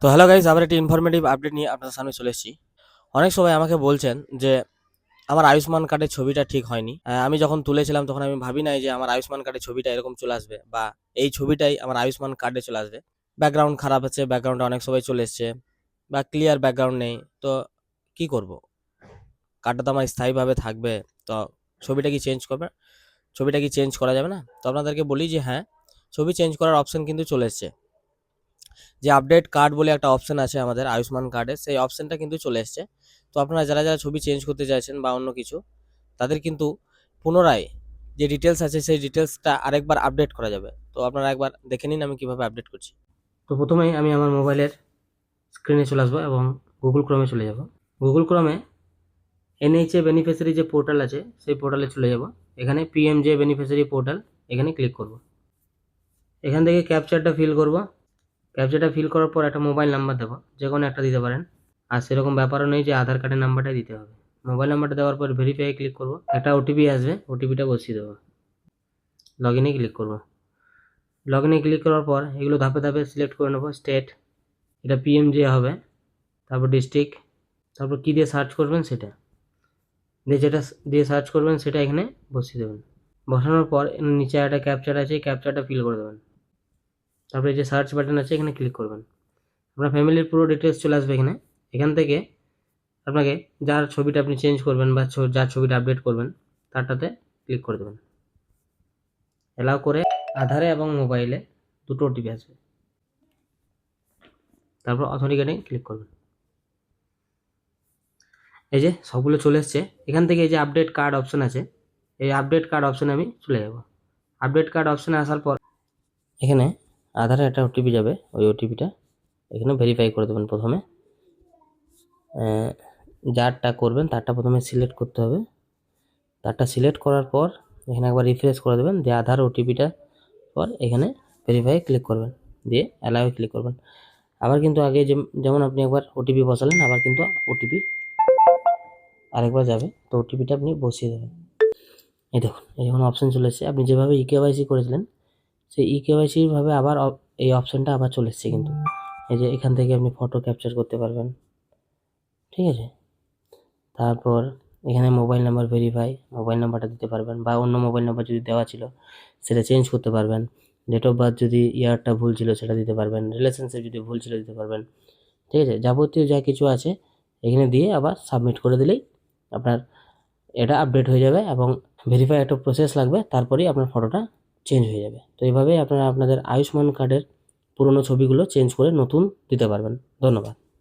তো hello guys, আবার একটি ইনফরমেটিভ আপডেট নিয়ে আপনাদের সামনে চলে এসেছি। অনেক সময় আমাকে বলছেন যে আমার আয়ুষ্মান কার্ডের ছবিটা ঠিক হয়নি। আমি যখন তুলেছিলাম তখন আমি ভাবি নাই যে আমার আয়ুষ্মান কার্ডের ছবিটা এরকম চলে আসবে বা এই ছবিটাই আমার আয়ুষ্মান কার্ডে চলে আসবে। ব্যাকগ্রাউন্ড খারাপ আছে, ব্যাকগ্রাউন্ডে অনেক সময় চলে এসছে বা ক্লিয়ার ব্যাকগ্রাউন্ড নেই। তো কি করব? কার্ডটা তো আমার স্থায়ীভাবে থাকবে। তো ছবিটা কি চেঞ্জ করবে? ছবিটা কি চেঞ্জ করা যাবে না? তো আপনাদেরকে বলি যে হ্যাঁ, ছবি চেঞ্জ করার অপশন কিন্তু চলে এসছে। যে আপডেট কার্ড বলে একটা অপশন আছে আমাদের আয়ুষ্মান কার্ডে, সেই অপশনটা কিন্তু চলে এসছে। তো আপনারা যারা যারা ছবি চেঞ্জ করতে চাইছেন বা অন্য কিছু, তাদের কিন্তু পুনরায় যে ডিটেলস আছে সেই ডিটেলসটা আরেকবার আপডেট করা যাবে। তো আপনারা একবার দেখে নিন আমি কিভাবে আপডেট করছি। তো প্রথমেই আমি আমার মোবাইলের স্ক্রিনে চলে আসবো এবং গুগল ক্রোমে চলে যাব। গুগল ক্রোমে এনএইচএ বেনিফিশিয়ারি যে পোর্টাল আছে সেই পোর্টালে চলে যাব। এখানে পিএমজে বেনিফিশিয়ারি পোর্টাল, এখানে ক্লিক করব। এখান থেকে ক্যাপচারটা ফিল করব। ক্যাপচারটা ফিল করার পর একটা মোবাইল নাম্বার দেবো, যে কোনো একটা দিতে পারেন। আর সেরকম ব্যাপারও নেই যে আধার কার্ডের নাম্বারটাই দিতে হবে। মোবাইল নাম্বারটা দেওয়ার পর ভেরিফাই ক্লিক করব। একটা ওটিপি আসবে, ওটিপিটা বসিয়ে দেবো। লগ ইনে ক্লিক করব। লগ ইনে ক্লিক করার পর এগুলো ধাপে ধাপে সিলেক্ট করে নেবো। স্টেট, এটা পিএমজে হবে, তারপর ডিস্ট্রিক্ট, তারপর কী দিয়ে সার্চ করবেন সেটা দিয়ে, যেটা দিয়ে সার্চ করবেন সেটা এখানে বসিয়ে দেবেন। বসানোর পর নিচে একটা ক্যাপচার আছে, ক্যাপচারটা ফিল করে দেবেন। তারপরে যে সার্চ বাটন আছে এখানে ক্লিক করবেন। আপনার ফ্যামিলির পুরো ডিটেলস চলে আসবে এখানে। এখান থেকে আপনাকে যার ছবিটা আপনি চেঞ্জ করবেন বা যার ছবিটা আপডেট করবেন তারটাতে ক্লিক করে দেবেন। অ্যালাউ করে আধারে এবং মোবাইলে দুটো ওটিপি আসবে, তারপর অথেন্টিকেটে ক্লিক করবেন। এই যে সবগুলো চলে এসছে। এখান থেকে এই যে আপডেট কার্ড অপশন আছে, এই আপডেট কার্ড অপশনে আমি চলে যাব। আপডেট কার্ড অপশনে আসার পর এখানে আধারে একটা ওটিপি যাবে, ওই ওটিপিটা এখানে ভেরিফাই করে দেবেন। প্রথমে যারটা করবেন তারটা প্রথমে সিলেক্ট করতে হবে। তারটা সিলেক্ট করার পর এখানে একবার রিফ্রেশ করে দেবেন, দিয়ে আধার ওটিপিটা পর এখানে ভেরিফাই ক্লিক করবেন, দিয়ে অ্যালাউয়ে ক্লিক করবেন। আবার কিন্তু আগে যেমন আপনি একবার ওটিপি বসালেন, আবার কিন্তু ওটিপি আরেকবার যাবে। তো ওটিপিটা আপনি বসিয়ে দেবেন। এই দেখুন, এই যখন অপশান চলে এসেছে, আপনি যেভাবে ইকেওয়াইসি করেছিলেন সেই ইকেওয়াইসির ভাবে আবার এই অপশানটা আবার চলে এসেছে কিন্তু। এই যে এখান থেকে আপনি ফটো ক্যাপচার করতে পারবেন, ঠিক আছে। তারপর এখানে মোবাইল নাম্বার ভেরিফাই, মোবাইল নাম্বারটা দিতে পারবেন, বা অন্য মোবাইল নাম্বার যদি দেওয়া ছিল সেটা চেঞ্জ করতে পারবেন। ডেট অফ বার্থ যদি ইয়ারটা ভুল ছিল সেটা দিতে পারবেন, রিলেশনশিপ যদি ভুল ছিল দিতে পারবেন, ঠিক আছে। যাবতীয় যা কিছু আছে এখানে দিয়ে আবার সাবমিট করে দিলেই আপনার এটা আপডেট হয়ে যাবে এবং ভেরিফাই একটা প্রসেস লাগবে, তারপরেই আপনার ফটোটা চেঞ্জ হয়ে যাবে। তো এইভাবেই আপনারা আপনাদের আয়ুষ্মান কার্ডের পুরনো ছবিগুলো চেঞ্জ করে নতুন দিতে পারবেন। ধন্যবাদ।